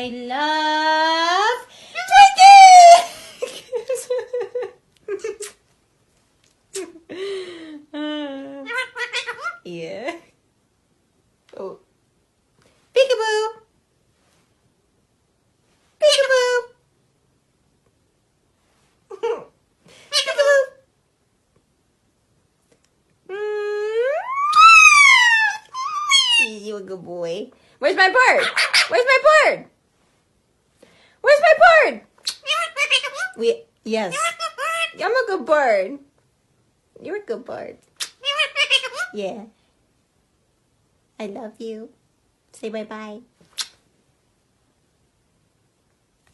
I love Twinkies! Yeah. Oh. Peekaboo! Peekaboo! Peekaboo! You a good boy. Where's my bird? Where's my bird? Where's my bird? Yes. I'm a good bird. You're a good bird. Yeah. I love you. Say bye-bye.